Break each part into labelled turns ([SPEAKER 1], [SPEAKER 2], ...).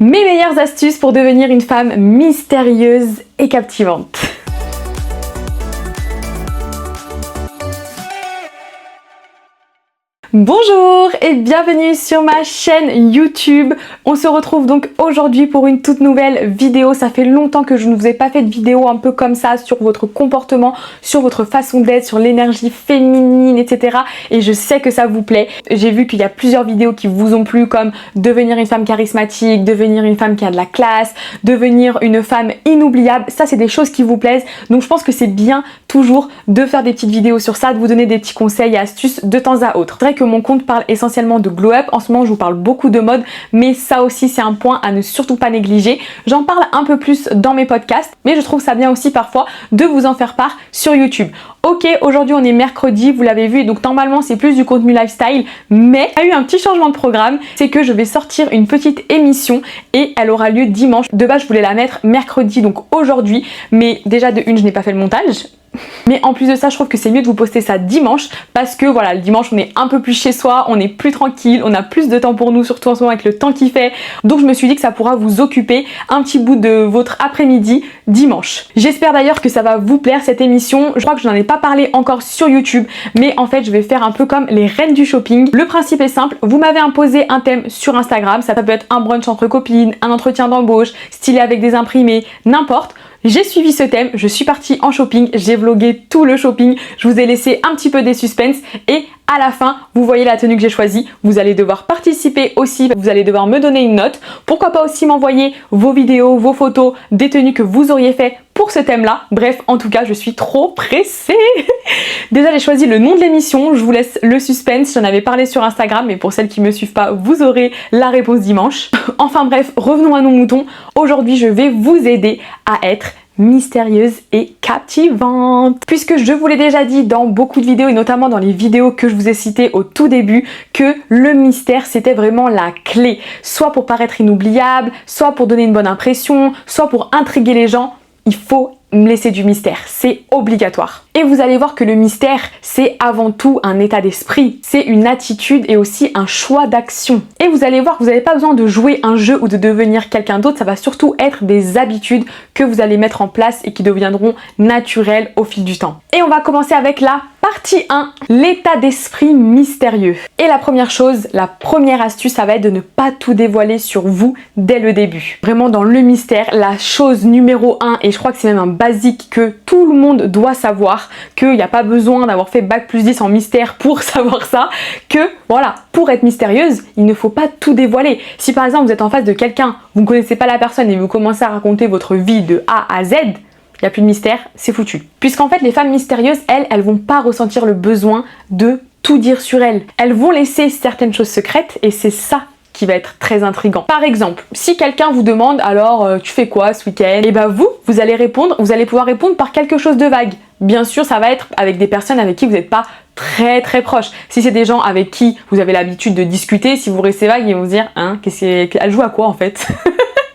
[SPEAKER 1] Mes meilleures astuces pour devenir une femme mystérieuse et captivante. Bonjour et bienvenue sur ma chaîne YouTube. On se retrouve donc aujourd'hui pour une toute nouvelle vidéo. Ça fait longtemps que je ne vous ai pas fait de vidéo un peu comme ça sur votre comportement, sur votre façon d'être, sur l'énergie féminine, etc. Et je sais que ça vous plaît. J'ai vu qu'il y a plusieurs vidéos qui vous ont plu, comme devenir une femme charismatique, devenir une femme qui a de la classe, devenir une femme inoubliable. Ça, c'est des choses qui vous plaisent. Donc je pense que c'est bien toujours de faire des petites vidéos sur ça, de vous donner des petits conseils et astuces de temps à autre. C'est vrai que mon compte parle essentiellement de glow up. En ce moment, je vous parle beaucoup de mode, mais ça aussi, c'est un point à ne surtout pas négliger. J'en parle un peu plus dans mes podcasts, mais je trouve ça bien aussi parfois de vous en faire part sur YouTube. Ok, aujourd'hui on est mercredi, vous l'avez vu, donc normalement c'est plus du contenu lifestyle, mais il y a eu un petit changement de programme, c'est que je vais sortir une petite émission et elle aura lieu dimanche. De base, je voulais la mettre mercredi, donc aujourd'hui, mais déjà de une, je n'ai pas fait le montage. Mais en plus de ça, je trouve que c'est mieux de vous poster ça dimanche parce que voilà, le dimanche on est un peu plus chez soi, on est plus tranquille, on a plus de temps pour nous, surtout en ce moment avec le temps qu'il fait. Donc je me suis dit que ça pourra vous occuper un petit bout de votre après-midi dimanche. J'espère d'ailleurs que ça va vous plaire cette émission. Je crois que je n'en ai pas parlé encore sur YouTube, mais en fait je vais faire un peu comme les reines du shopping. Le principe est simple, vous m'avez imposé un thème sur Instagram, ça peut être un brunch entre copines, un entretien d'embauche, stylé avec des imprimés, n'importe. J'ai suivi ce thème, je suis partie en shopping, j'ai vlogué tout le shopping, je vous ai laissé un petit peu des suspens et à la fin, vous voyez la tenue que j'ai choisie, vous allez devoir participer aussi, vous allez devoir me donner une note. Pourquoi pas aussi m'envoyer vos vidéos, vos photos, des tenues que vous auriez fait pour ce thème-là. Bref, en tout cas, je suis trop pressée. Déjà, j'ai choisi le nom de l'émission, je vous laisse le suspense, j'en avais parlé sur Instagram, mais pour celles qui ne me suivent pas, vous aurez la réponse dimanche. Enfin bref, revenons à nos moutons. Aujourd'hui, je vais vous aider à être mystérieuse et captivante. Puisque je vous l'ai déjà dit dans beaucoup de vidéos et notamment dans les vidéos que je vous ai citées au tout début, que le mystère c'était vraiment la clé. Soit pour paraître inoubliable, soit pour donner une bonne impression, soit pour intriguer les gens. Il faut me laisser du mystère, c'est obligatoire. Et vous allez voir que le mystère, c'est avant tout un état d'esprit, c'est une attitude et aussi un choix d'action. Et vous allez voir que vous n'avez pas besoin de jouer un jeu ou de devenir quelqu'un d'autre, ça va surtout être des habitudes que vous allez mettre en place et qui deviendront naturelles au fil du temps. Et on va commencer avec la partie 1, l'état d'esprit mystérieux. Et la première chose, la première astuce, ça va être de ne pas tout dévoiler sur vous dès le début. Vraiment dans le mystère, la chose numéro 1, et je crois que c'est même un basique que tout le monde doit savoir, qu'il n'y a pas besoin d'avoir fait bac+10 en mystère pour savoir ça, que voilà, pour être mystérieuse, il ne faut pas tout dévoiler. Si par exemple vous êtes en face de quelqu'un, vous ne connaissez pas la personne et vous commencez à raconter votre vie de A à Z, il n'y a plus de mystère, c'est foutu. Puisqu'en fait, les femmes mystérieuses, elles vont pas ressentir le besoin de tout dire sur elles. Elles vont laisser certaines choses secrètes et c'est ça qui va être très intriguant. Par exemple, si quelqu'un vous demande alors tu fais quoi ce week-end, et ben vous allez répondre, vous allez pouvoir répondre par quelque chose de vague. Bien sûr, ça va être avec des personnes avec qui vous n'êtes pas très proche. Si c'est des gens avec qui vous avez l'habitude de discuter, si vous restez vague, ils vont vous dire hein, elle joue à quoi en fait.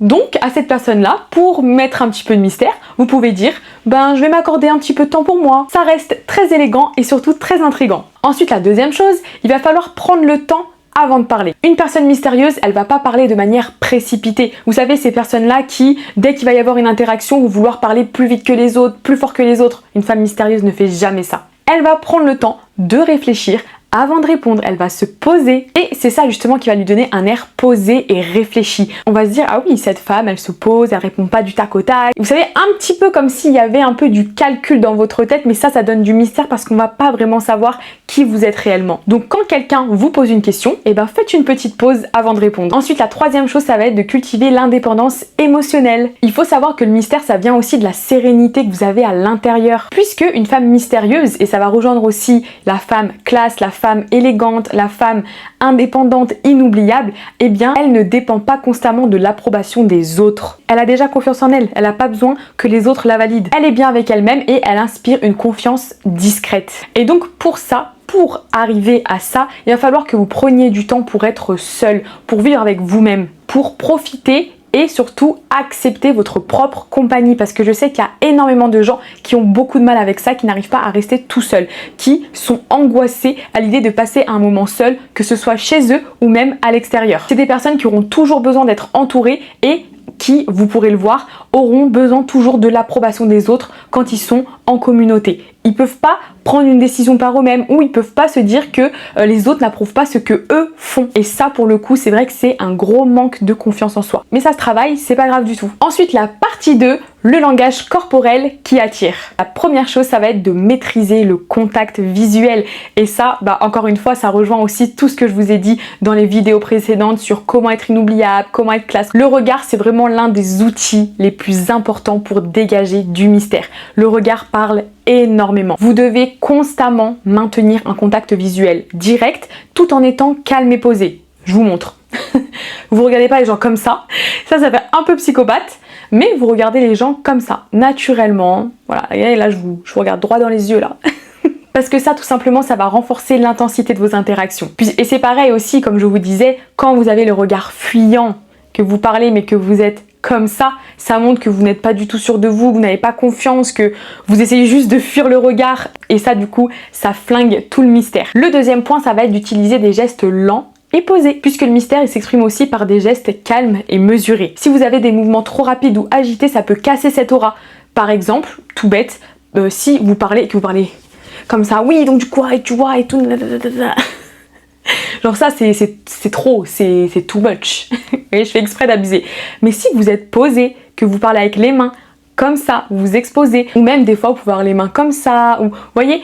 [SPEAKER 1] Donc à cette personne-là, pour mettre un petit peu de mystère, vous pouvez dire ben je vais m'accorder un petit peu de temps pour moi. Ça reste très élégant et surtout très intriguant. Ensuite, la deuxième chose, il va falloir prendre le temps avant de parler. Une personne mystérieuse, elle va pas parler de manière précipitée. Vous savez, ces personnes-là qui, dès qu'il va y avoir une interaction, vont vouloir parler plus vite que les autres, plus fort que les autres. Une femme mystérieuse ne fait jamais ça. Elle va prendre le temps de réfléchir avant de répondre, elle va se poser et c'est ça justement qui va lui donner un air posé et réfléchi. On va se dire ah oui, cette femme elle se pose, elle répond pas du tac au tac. Vous savez, un petit peu comme s'il y avait un peu du calcul dans votre tête, mais ça donne du mystère parce qu'on va pas vraiment savoir qui vous êtes réellement. Donc quand quelqu'un vous pose une question, et ben faites une petite pause avant de répondre. Ensuite, la troisième chose, ça va être de cultiver l'indépendance émotionnelle. Il faut savoir que le mystère, ça vient aussi de la sérénité que vous avez à l'intérieur. Puisque une femme mystérieuse, et ça va rejoindre aussi la femme classe, la femme élégante, la femme indépendante, inoubliable, eh bien elle ne dépend pas constamment de l'approbation des autres. Elle a déjà confiance en elle, elle n'a pas besoin que les autres la valident. Elle est bien avec elle-même et elle inspire une confiance discrète. Et donc pour ça, pour arriver à ça, il va falloir que vous preniez du temps pour être seul, pour vivre avec vous-même, pour profiter et surtout acceptez votre propre compagnie, parce que je sais qu'il y a énormément de gens qui ont beaucoup de mal avec ça, qui n'arrivent pas à rester tout seuls, qui sont angoissés à l'idée de passer un moment seul, que ce soit chez eux ou même à l'extérieur. C'est des personnes qui auront toujours besoin d'être entourées et qui, vous pourrez le voir, auront besoin toujours de l'approbation des autres quand ils sont en communauté. Ils peuvent pas prendre une décision par eux-mêmes, ou ils peuvent pas se dire que les autres n'approuvent pas ce que eux font. Et ça, pour le coup, c'est vrai que c'est un gros manque de confiance en soi. Mais ça se travaille, c'est pas grave du tout. Ensuite, la partie 2, le langage corporel qui attire. La première chose, ça va être de maîtriser le contact visuel. Et ça, encore une fois, ça rejoint aussi tout ce que je vous ai dit dans les vidéos précédentes sur comment être inoubliable, comment être classe. Le regard, c'est vraiment l'un des outils les plus importants pour dégager du mystère. Le regard parle énormément. Vous devez constamment maintenir un contact visuel direct tout en étant calme et posé. Je vous montre. Vous regardez pas les gens comme ça. Ça fait un peu psychopathe, mais vous regardez les gens comme ça, naturellement. Voilà, et là je vous regarde droit dans les yeux là. Parce que ça, tout simplement, ça va renforcer l'intensité de vos interactions. Et c'est pareil aussi, comme je vous disais, quand vous avez le regard fuyant, que vous parlez mais que vous êtes comme ça montre que vous n'êtes pas du tout sûr de vous, que vous n'avez pas confiance, que vous essayez juste de fuir le regard. Et ça, du coup, ça flingue tout le mystère. Le deuxième point, ça va être d'utiliser des gestes lents et posés, puisque le mystère, il s'exprime aussi par des gestes calmes et mesurés. Si vous avez des mouvements trop rapides ou agités, ça peut casser cette aura. Par exemple, tout bête, si vous parlez et que vous parlez comme ça, oui, donc du coup, et tu vois, et tout... Genre ça, c'est trop, c'est too much. Et je fais exprès d'abuser. Mais si vous êtes posé, que vous parlez avec les mains, comme ça, vous vous exposez, ou même des fois vous pouvez avoir les mains comme ça, ou vous voyez,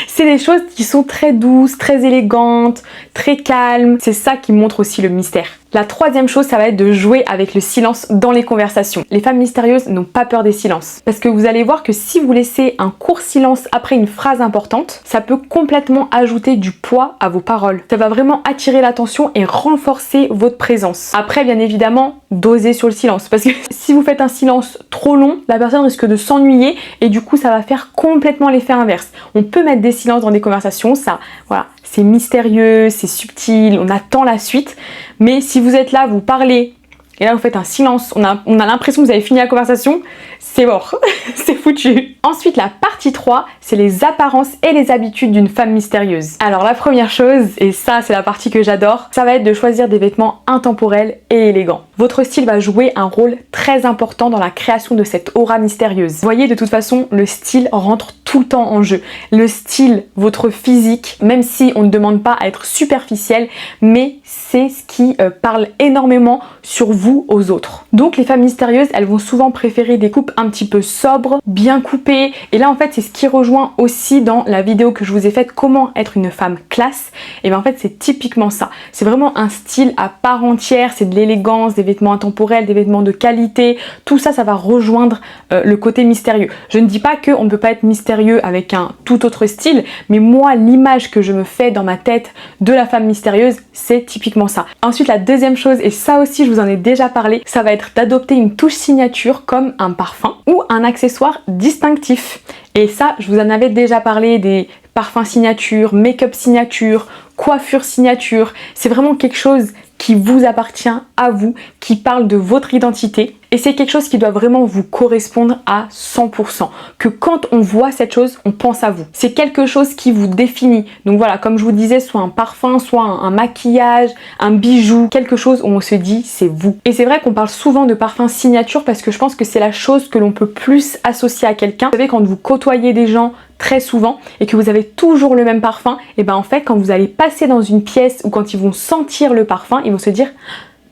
[SPEAKER 1] c'est des choses qui sont très douces, très élégantes, très calmes. C'est ça qui montre aussi le mystère. La troisième chose, ça va être de jouer avec le silence dans les conversations. Les femmes mystérieuses n'ont pas peur des silences. Parce que vous allez voir que si vous laissez un court silence après une phrase importante, ça peut complètement ajouter du poids à vos paroles. Ça va vraiment attirer l'attention et renforcer votre présence. Après, bien évidemment, dosez sur le silence. Parce que si vous faites un silence trop long, la personne risque de s'ennuyer et du coup, ça va faire complètement l'effet inverse. On peut mettre des silences dans des conversations, ça, voilà, c'est mystérieux, c'est subtil, on attend la suite. Mais si vous êtes là, vous parlez, et là vous faites un silence, on a l'impression que vous avez fini la conversation, c'est mort, c'est foutu. Ensuite, la partie 3, c'est les apparences et les habitudes d'une femme mystérieuse. Alors la première chose, et ça c'est la partie que j'adore, ça va être de choisir des vêtements intemporels et élégants. Votre style va jouer un rôle très important dans la création de cette aura mystérieuse. Vous voyez, de toute façon, le style rentre tout le temps en jeu. Le style, votre physique, même si on ne demande pas à être superficiel, mais c'est ce qui parle énormément sur vous aux autres. Donc les femmes mystérieuses, elles vont souvent préférer des coupes un petit peu sobres, bien coupées. Et là en fait c'est ce qui rejoint aussi dans la vidéo que je vous ai faite, comment être une femme classe. Et bien en fait c'est typiquement ça. C'est vraiment un style à part entière, c'est de l'élégance, des vêtements intemporels, des vêtements de qualité. Tout ça, ça va rejoindre le côté mystérieux. Je ne dis pas qu'on ne peut pas être mystérieux avec un tout autre style, mais moi l'image que je me fais dans ma tête de la femme mystérieuse, c'est typiquement ça. Ensuite la deuxième chose, et ça aussi je vous en ai déjà parlé, ça va être d'adopter une touche signature comme un parfum ou un accessoire distinctif. Et ça, je vous en avais déjà parlé, des parfums signature, make-up signature, coiffure signature. C'est vraiment quelque chose qui vous appartient à vous, qui parle de votre identité. Et c'est quelque chose qui doit vraiment vous correspondre à 100%. Que quand on voit cette chose, on pense à vous. C'est quelque chose qui vous définit. Donc voilà, comme je vous disais, soit un parfum, soit un maquillage, un bijou, quelque chose où on se dit c'est vous. Et c'est vrai qu'on parle souvent de parfum signature parce que je pense que c'est la chose que l'on peut plus associer à quelqu'un. Vous savez, quand vous côtoyez des gens très souvent et que vous avez toujours le même parfum, et ben en fait quand vous allez passer dans une pièce ou quand ils vont sentir le parfum, ils vont se dire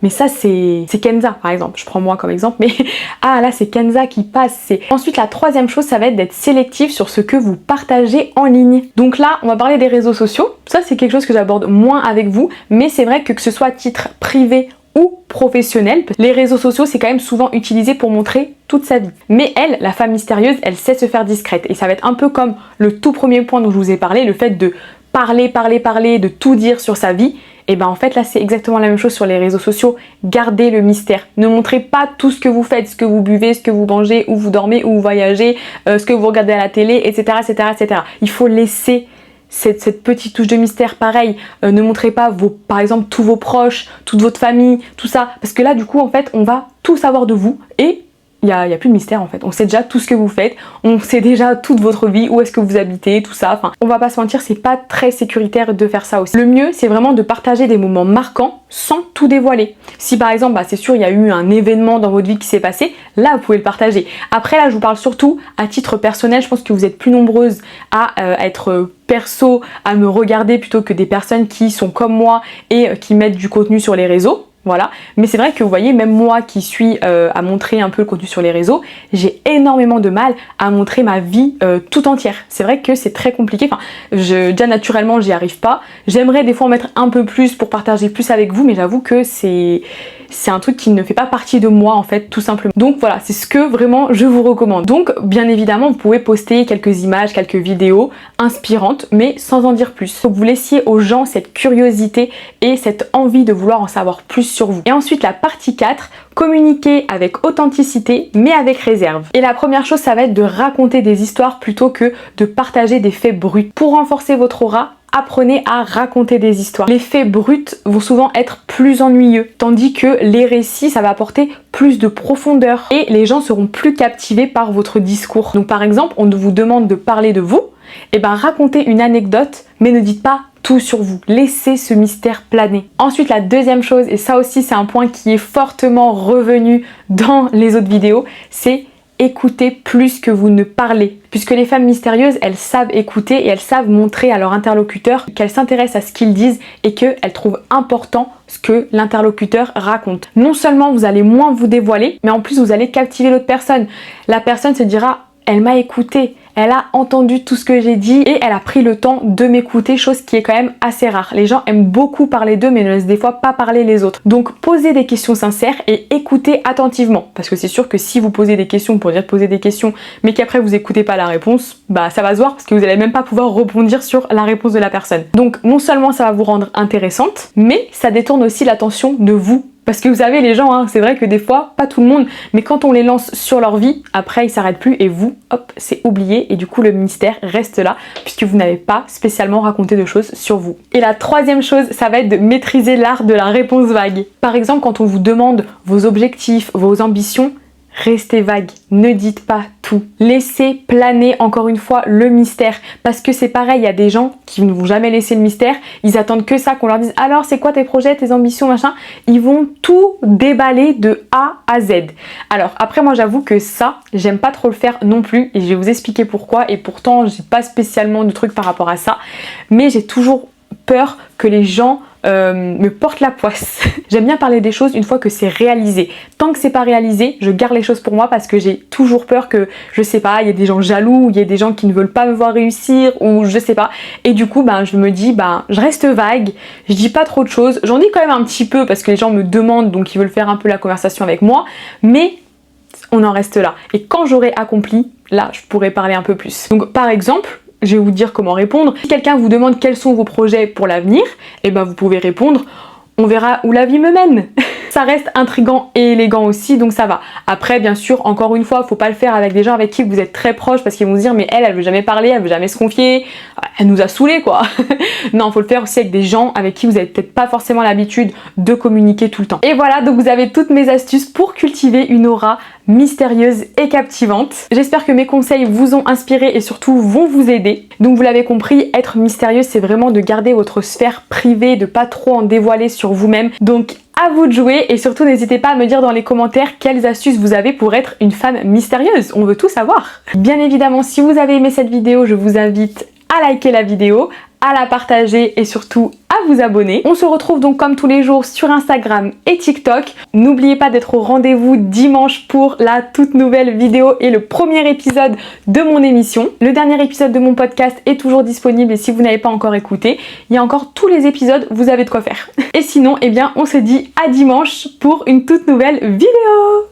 [SPEAKER 1] mais ça c'est Kenza par exemple, je prends moi comme exemple, mais ah là c'est Kenza qui passe. Ensuite la troisième chose, ça va être d'être sélectif sur ce que vous partagez en ligne. Donc là on va parler des réseaux sociaux, ça c'est quelque chose que j'aborde moins avec vous, mais c'est vrai que ce soit à titre privé ou professionnel, les réseaux sociaux c'est quand même souvent utilisé pour montrer toute sa vie. Mais elle, la femme mystérieuse, elle sait se faire discrète et ça va être un peu comme le tout premier point dont je vous ai parlé, le fait de parler, de tout dire sur sa vie. Et ben en fait là c'est exactement la même chose sur les réseaux sociaux. Gardez le mystère, ne montrez pas tout ce que vous faites, ce que vous buvez, ce que vous mangez, où vous dormez, où vous voyagez, ce que vous regardez à la télé, etc. etc. Il faut laisser cette petite touche de mystère. Pareil, ne montrez pas par exemple tous vos proches, toute votre famille, tout ça, parce que là du coup en fait on va tout savoir de vous et il y a plus de mystère en fait. On sait déjà tout ce que vous faites, on sait déjà toute votre vie, où est-ce que vous habitez, tout ça. Enfin, on va pas se mentir, c'est pas très sécuritaire de faire ça aussi. Le mieux, c'est vraiment de partager des moments marquants sans tout dévoiler. Si par exemple, c'est sûr, il y a eu un événement dans votre vie qui s'est passé, là vous pouvez le partager. Après là, je vous parle surtout à titre personnel. Je pense que vous êtes plus nombreuses à être perso, à me regarder plutôt que des personnes qui sont comme moi et qui mettent du contenu sur les réseaux. Voilà, mais c'est vrai que vous voyez, même moi qui suis à montrer un peu le contenu sur les réseaux, j'ai énormément de mal à montrer ma vie tout entière. C'est vrai que c'est très compliqué, enfin, déjà naturellement j'y arrive pas. J'aimerais des fois en mettre un peu plus pour partager plus avec vous, mais j'avoue que c'est un truc qui ne fait pas partie de moi en fait, tout simplement. Donc voilà, c'est ce que vraiment je vous recommande. Donc bien évidemment, vous pouvez poster quelques images, quelques vidéos inspirantes, mais sans en dire plus. Faut que vous laissiez aux gens cette curiosité et cette envie de vouloir en savoir plus sur vous. Et ensuite la partie 4, communiquer avec authenticité mais avec réserve. Et la première chose, ça va être de raconter des histoires plutôt que de partager des faits bruts. Pour renforcer votre aura, apprenez à raconter des histoires. Les faits bruts vont souvent être plus ennuyeux, tandis que les récits, ça va apporter plus de profondeur et les gens seront plus captivés par votre discours. Donc par exemple, on vous demande de parler de vous, et ben racontez une anecdote, mais ne dites pas tout sur vous. Laissez ce mystère planer. Ensuite, la deuxième chose, et ça aussi c'est un point qui est fortement revenu dans les autres vidéos, c'est écoutez plus que vous ne parlez. Puisque les femmes mystérieuses, elles savent écouter et elles savent montrer à leur interlocuteur qu'elles s'intéressent à ce qu'ils disent et qu'elles trouvent important ce que l'interlocuteur raconte. Non seulement vous allez moins vous dévoiler, mais en plus vous allez captiver l'autre personne. La personne se dira, elle m'a écouté, elle a entendu tout ce que j'ai dit et elle a pris le temps de m'écouter, chose qui est quand même assez rare. Les gens aiment beaucoup parler d'eux mais ne laissent des fois pas parler les autres. Donc posez des questions sincères et écoutez attentivement. Parce que c'est sûr que si vous posez des questions pour dire de poser des questions mais qu'après vous écoutez pas la réponse, bah ça va se voir parce que vous allez même pas pouvoir rebondir sur la réponse de la personne. Donc non seulement ça va vous rendre intéressante, mais ça détourne aussi l'attention de vous. Parce que vous savez les gens, c'est vrai que des fois, pas tout le monde, mais quand on les lance sur leur vie, après ils s'arrêtent plus et vous, hop, c'est oublié et du coup le mystère reste là puisque vous n'avez pas spécialement raconté de choses sur vous. Et la troisième chose, ça va être de maîtriser l'art de la réponse vague. Par exemple, quand on vous demande vos objectifs, vos ambitions, restez vague, ne dites pas tout. Laissez planer encore une fois le mystère. Parce que c'est pareil, il y a des gens qui ne vont jamais laisser le mystère. Ils attendent que ça, qu'on leur dise alors c'est quoi tes projets, tes ambitions, machin. Ils vont tout déballer de A à Z. Alors après moi j'avoue que ça, j'aime pas trop le faire non plus. Et je vais vous expliquer pourquoi. Et pourtant j'ai pas spécialement de trucs par rapport à ça. Mais j'ai toujours peur que les gens me porte la poisse. J'aime bien parler des choses une fois que c'est réalisé. Tant que c'est pas réalisé, je garde les choses pour moi parce que j'ai toujours peur que, je sais pas, il y ait des gens jaloux, il y ait des gens qui ne veulent pas me voir réussir ou je sais pas. Et du coup, je me dis, je reste vague, je dis pas trop de choses. J'en dis quand même un petit peu parce que les gens me demandent donc ils veulent faire un peu la conversation avec moi, mais on en reste là. Et quand j'aurai accompli, là, je pourrai parler un peu plus. Donc par exemple, je vais vous dire comment répondre. Si quelqu'un vous demande quels sont vos projets pour l'avenir, et vous pouvez répondre on verra où la vie me mène. Ça reste intriguant et élégant aussi, donc ça va. Après, bien sûr, encore une fois, faut pas le faire avec des gens avec qui vous êtes très proches parce qu'ils vont se dire mais elle veut jamais parler, elle veut jamais se confier, elle nous a saoulés quoi. Non, faut le faire aussi avec des gens avec qui vous avez peut-être pas forcément l'habitude de communiquer tout le temps. Et voilà, donc vous avez toutes mes astuces pour cultiver une aura mystérieuse et captivante. J'espère que mes conseils vous ont inspiré et surtout vont vous aider. Donc vous l'avez compris, être mystérieuse, c'est vraiment de garder votre sphère privée, de pas trop en dévoiler sur vous-même. Donc à vous de jouer et surtout n'hésitez pas à me dire dans les commentaires quelles astuces vous avez pour être une femme mystérieuse. On veut tout savoir. Bien évidemment, si vous avez aimé cette vidéo, je vous invite à liker la vidéo, à la partager et surtout à vous abonner. On se retrouve donc comme tous les jours sur Instagram et TikTok. N'oubliez pas d'être au rendez-vous dimanche pour la toute nouvelle vidéo et le premier épisode de mon émission. Le dernier épisode de mon podcast est toujours disponible et si vous n'avez pas encore écouté, il y a encore tous les épisodes, vous avez de quoi faire. Et sinon, on se dit à dimanche pour une toute nouvelle vidéo.